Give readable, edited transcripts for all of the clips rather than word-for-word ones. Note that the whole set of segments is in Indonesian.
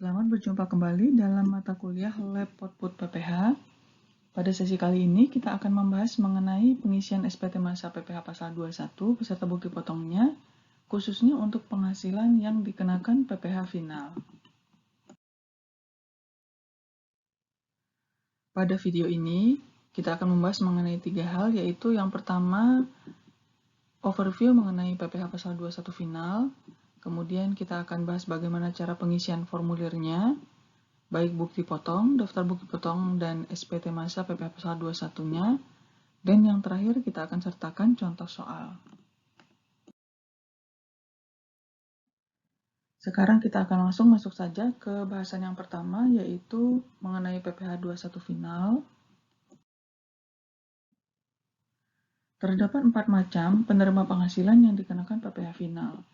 Selamat berjumpa kembali dalam mata kuliah Lab Output PPH. Pada sesi kali ini kita akan membahas mengenai pengisian SPT masa PPH pasal 21 beserta bukti potongnya, khususnya untuk penghasilan yang dikenakan PPH final. Pada video ini, kita akan membahas mengenai 3 hal, yaitu yang pertama, overview mengenai PPH pasal 21 final, kemudian kita akan bahas bagaimana cara pengisian formulirnya, baik bukti potong, daftar bukti potong, dan SPT masa PPH pasal 21-nya, dan yang terakhir kita akan sertakan contoh soal. Sekarang kita akan langsung masuk saja ke bahasan yang pertama, yaitu mengenai PPH 21 final. Terdapat 4 macam penerima penghasilan yang dikenakan PPH final.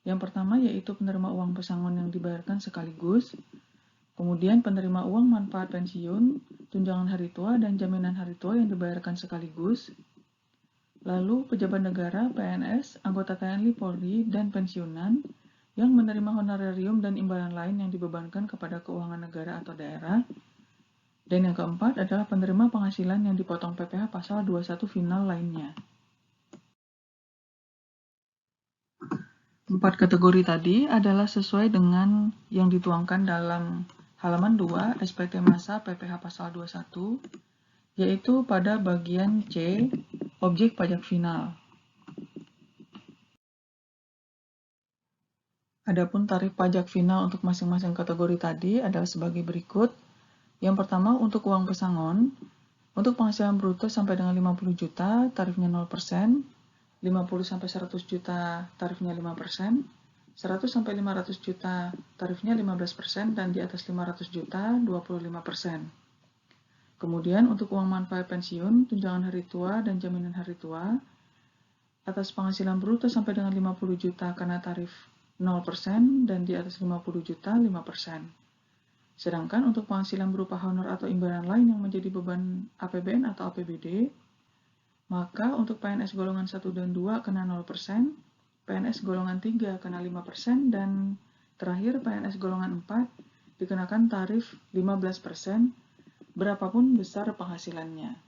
Yang pertama yaitu penerima uang pesangon yang dibayarkan sekaligus, kemudian penerima uang manfaat pensiun, tunjangan hari tua, dan jaminan hari tua yang dibayarkan sekaligus, lalu pejabat negara, PNS, anggota TNI, Polri, dan pensiunan yang menerima honorarium dan imbalan lain yang dibebankan kepada keuangan negara atau daerah. Dan yang keempat adalah penerima penghasilan yang dipotong PPH pasal 21 final lainnya. 4 kategori tadi adalah sesuai dengan yang dituangkan dalam halaman 2 SPT masa PPH pasal 21, yaitu pada bagian C, objek pajak final. Adapun tarif pajak final untuk masing-masing kategori tadi adalah sebagai berikut. Yang pertama untuk uang pesangon, untuk penghasilan bruto sampai dengan 50 juta, tarifnya 0%, 50 sampai 100 juta, tarifnya 5%, 100 sampai 500 juta, tarifnya 15%, dan di atas 500 juta, 25%. Kemudian untuk uang manfaat pensiun, tunjangan hari tua, dan jaminan hari tua, atas penghasilan bruto sampai dengan 50 juta karena tarif 0% dan di atas 50 juta 5%. Sedangkan untuk penghasilan berupa honor atau imbalan lain yang menjadi beban APBN atau APBD, maka untuk PNS golongan 1 dan 2 kena 0%, PNS golongan 3 kena 5%, dan terakhir PNS golongan 4 dikenakan tarif 15%, berapapun besar penghasilannya.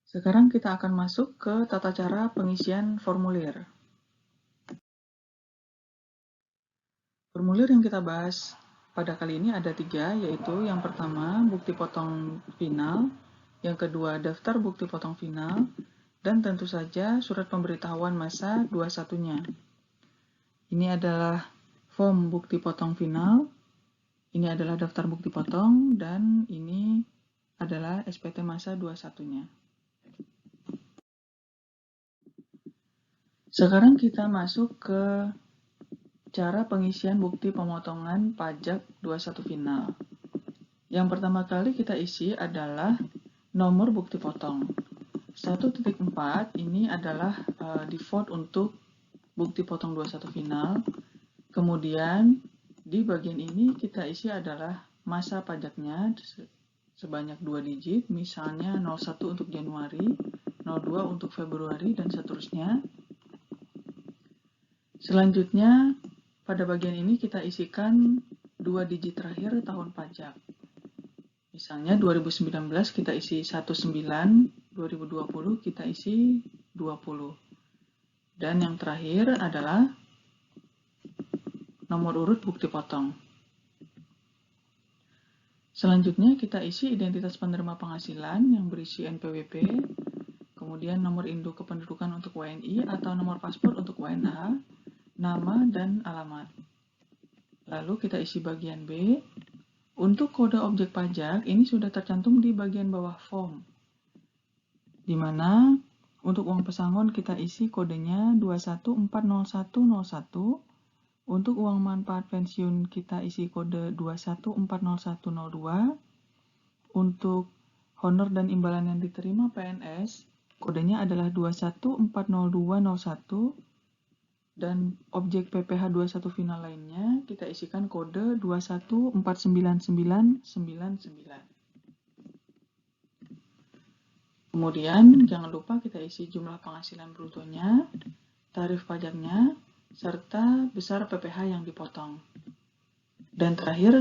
Sekarang kita akan masuk ke tata cara pengisian formulir. Formulir yang kita bahas pada kali ini ada 3, yaitu yang pertama bukti potong final, yang kedua daftar bukti potong final, dan tentu saja surat pemberitahuan masa 21-nya. Ini adalah form bukti potong final, ini adalah daftar bukti potong, dan ini adalah SPT masa 21-nya. Sekarang kita masuk ke cara pengisian bukti pemotongan pajak 21 final. Yang pertama kali kita isi adalah nomor bukti potong. 1.4 ini adalah default untuk bukti potong 21 final. Kemudian di bagian ini kita isi adalah masa pajaknya sebanyak 2 digit, misalnya 01 untuk Januari, 02 untuk Februari, dan seterusnya. Selanjutnya, pada bagian ini kita isikan 2 digit terakhir tahun pajak. Misalnya 2019 kita isi 19, 2020 kita isi 20. Dan yang terakhir adalah nomor urut bukti potong. Selanjutnya kita isi identitas penerima penghasilan yang berisi NPWP, kemudian nomor induk kependudukan untuk WNI atau nomor paspor untuk WNA, nama dan alamat. Lalu kita isi bagian B. Untuk kode objek pajak ini sudah tercantum di bagian bawah form, di mana untuk uang pesangon kita isi kodenya 21400101, untuk uang manfaat pensiun kita isi kode 21400102, untuk honor dan imbalan yang diterima PNS kodenya adalah 21400201, dan objek PPH 21 final lainnya kita isikan kode 21499999. Kemudian jangan lupa kita isi jumlah penghasilan brutonya, tarif pajaknya, serta besar PPh yang dipotong. Dan terakhir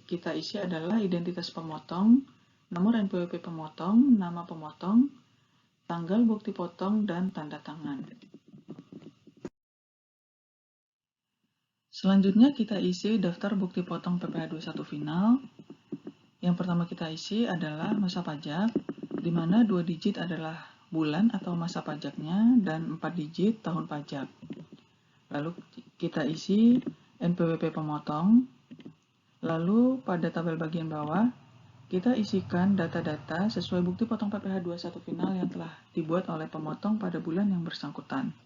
kita isi adalah identitas pemotong, nomor NPWP pemotong, nama pemotong, tanggal bukti potong, dan tanda tangan. Selanjutnya kita isi daftar bukti potong PPh 21 final. Yang pertama kita isi adalah masa pajak, di mana 2 digit adalah bulan atau masa pajaknya dan 4 digit tahun pajak. Lalu kita isi NPWP pemotong. Lalu pada tabel bagian bawah, kita isikan data-data sesuai bukti potong PPh 21 final yang telah dibuat oleh pemotong pada bulan yang bersangkutan.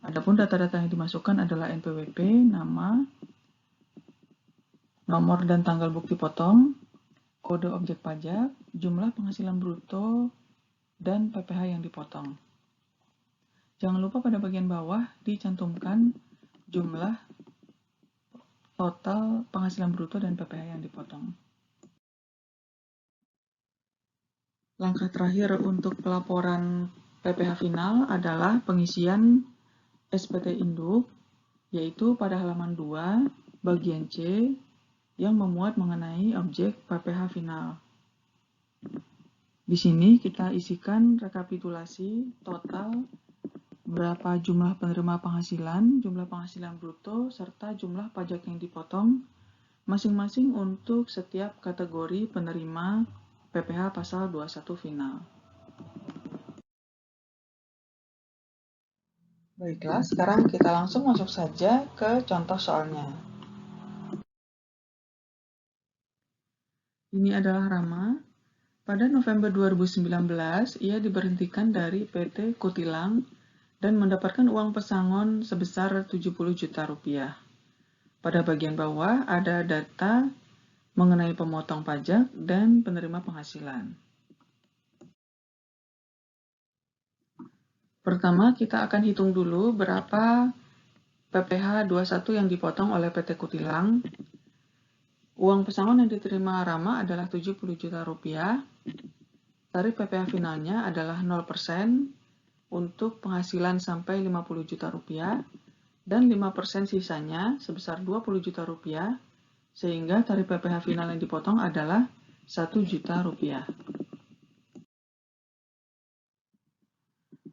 Adapun data-data yang dimasukkan adalah NPWP, nama, nomor dan tanggal bukti potong, kode objek pajak, jumlah penghasilan bruto, dan PPh yang dipotong. Jangan lupa pada bagian bawah dicantumkan jumlah total penghasilan bruto dan PPh yang dipotong. Langkah terakhir untuk pelaporan PPh final adalah pengisian SPT induk, yaitu pada halaman 2, bagian C, yang memuat mengenai objek PPh final. Di sini kita isikan rekapitulasi total berapa jumlah penerima penghasilan, jumlah penghasilan bruto, serta jumlah pajak yang dipotong, masing-masing untuk setiap kategori penerima PPh pasal 21 final. Baiklah, sekarang kita langsung masuk saja ke contoh soalnya. Ini adalah Rama. Pada November 2019, ia diberhentikan dari PT Kutilang dan mendapatkan uang pesangon sebesar 70 juta rupiah. Pada bagian bawah ada data mengenai pemotong pajak dan penerima penghasilan. Pertama, kita akan hitung dulu berapa PPh 21 yang dipotong oleh PT Kutilang. Uang pesangon yang diterima Rama adalah 70 juta rupiah. Tarif PPh finalnya adalah 0% untuk penghasilan sampai 50 juta rupiah dan 5% sisanya sebesar 20 juta rupiah, sehingga tarif PPh final yang dipotong adalah 1 juta rupiah.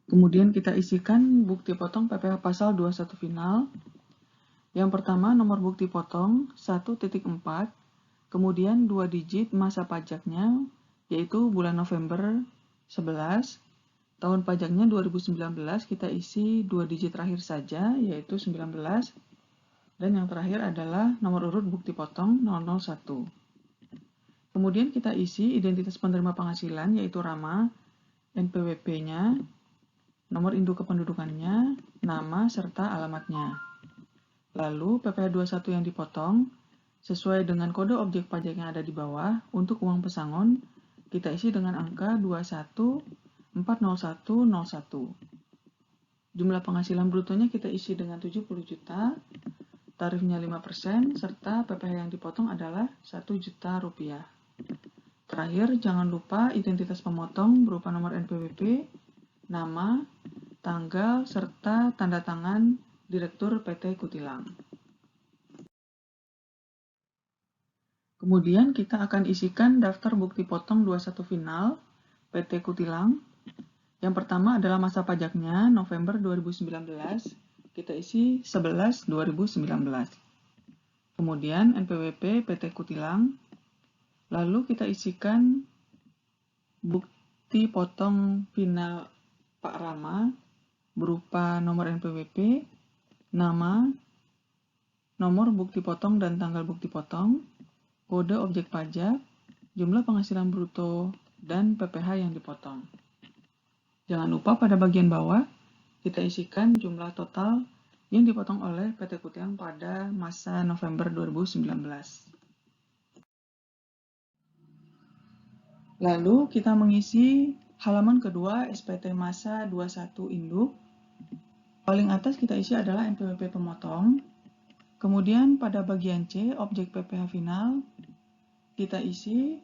Kemudian kita isikan bukti potong PPh pasal 21 final. Yang pertama nomor bukti potong 1.4, kemudian 2 digit masa pajaknya, yaitu bulan November 11, tahun pajaknya 2019, kita isi 2 digit terakhir saja, yaitu 19, dan yang terakhir adalah nomor urut bukti potong 001. Kemudian kita isi identitas penerima penghasilan, yaitu Rama, NPWP-nya, nomor induk kependudukannya, nama, serta alamatnya. Lalu PPh 21 yang dipotong, sesuai dengan kode objek pajak yang ada di bawah, untuk uang pesangon, kita isi dengan angka 2140101. Jumlah penghasilan brutonya kita isi dengan 70 juta, tarifnya 5%, serta PPh yang dipotong adalah 1 juta rupiah. Terakhir, jangan lupa identitas pemotong berupa nomor NPWP, nama, tanggal, serta tanda tangan Direktur PT Kutilang. Kemudian kita akan isikan daftar bukti potong 21 final PT Kutilang. Yang pertama adalah masa pajaknya November 2019. Kita isi 11/2019. Kemudian NPWP PT Kutilang. Lalu kita isikan bukti potong final Pak Rama berupa nomor NPWP, nama, nomor bukti potong dan tanggal bukti potong, kode objek pajak, jumlah penghasilan bruto, dan PPh yang dipotong. Jangan lupa pada bagian bawah, kita isikan jumlah total yang dipotong oleh PT Kutilang pada masa November 2019. Lalu kita mengisi halaman kedua SPT masa 21 induk. Paling atas kita isi adalah NPWP pemotong. Kemudian pada bagian C, objek PPh final, kita isi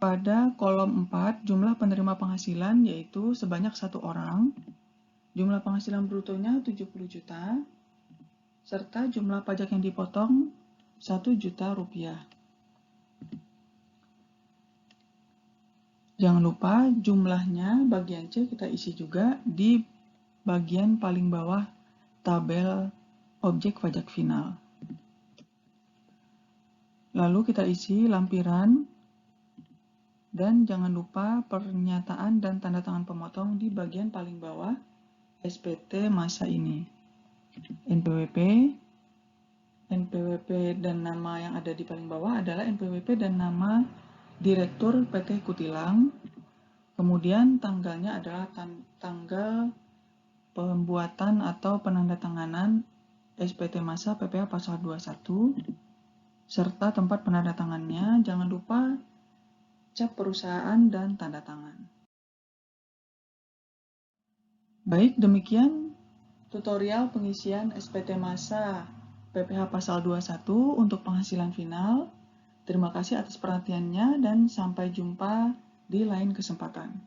pada kolom 4 jumlah penerima penghasilan, yaitu sebanyak 1 orang, Jumlah penghasilan brutonya 70 juta, serta jumlah pajak yang dipotong 1 juta rupiah. Jangan lupa jumlahnya bagian C kita isi juga di bagian paling bawah tabel objek pajak final. Lalu kita isi lampiran dan jangan lupa pernyataan dan tanda tangan pemotong di bagian paling bawah SPT masa ini. NPWP dan nama yang ada di paling bawah adalah NPWP dan nama Direktur PT Kutilang. Kemudian tanggalnya adalah tanggal pembuatan atau penandatanganan SPT masa PPh pasal 21 serta tempat penandatangannya. Jangan lupa cap perusahaan dan tanda tangan. Baik, demikian tutorial pengisian SPT masa PPh pasal 21 untuk penghasilan final. Terima kasih atas perhatiannya dan sampai jumpa di lain kesempatan.